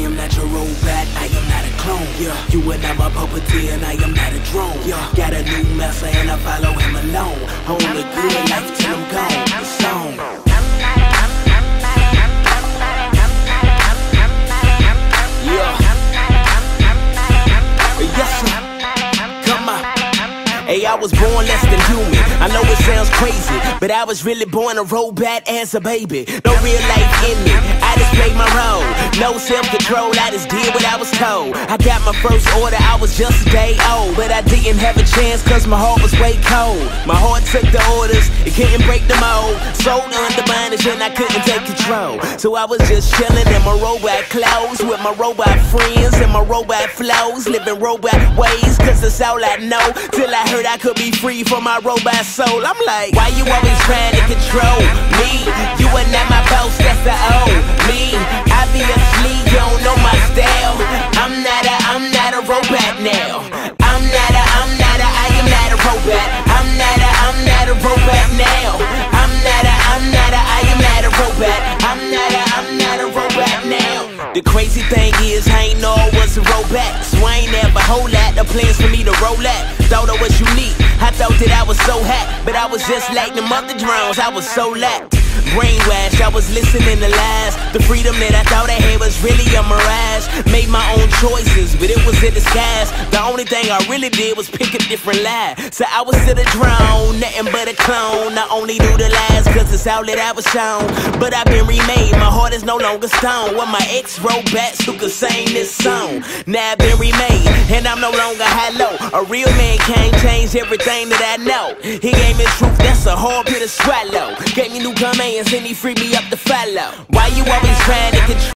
am not your robot, I am not a clone. Yeah, you are not my puppeteer and I am not a drone. Yeah, got a new master and I follow him alone. Hold a good life till I'm gone. It's on. Hey, I was born less than human. I know it sounds crazy, but I was really born a robot as a baby. No real life in me, I just played my role. No self-control, I just did what I was told. I got my first order, I was just a day old. But I didn't have a chance cause my heart was way cold. My heart took the orders, it couldn't break the mold. Sold under bondage and I couldn't take control. So I was just chilling in my robot clothes with my robot friends and my robot flows. Living robot ways cause that's all I know. Till I heard I could be free from my robot soul. I'm like, why you always trying to control me? You are not my boss, that's the old me. Obviously, you don't know my style. I'm not a robot now. I am not a robot. I'm not a robot now. I am not a robot. I'm not a robot now. The crazy thing is, I ain't know I was a robot. So I ain't never whole lot of plans for me to roll at. Thought I was unique, I thought that I was so hot. But I was just like them other drones, I was so lapped. Brainwashed, I was listening to lies. The freedom that I thought I had was really a mirage. Made my own choices, but it was in disguise. The only thing I really did was pick a different lie. So I was still a drone, nothing but a clone. I only do the lies cause it's all that I was shown. But I've been remade, my heart is no longer stone. One of my ex-robots who could sing this song. Now I've been remade, and I'm no longer high-low. A real man can't change everything that I know. He gave me truth, that's a hard pill to swallow. Gave me new commands and he freed me up to follow. Why you always trying to control?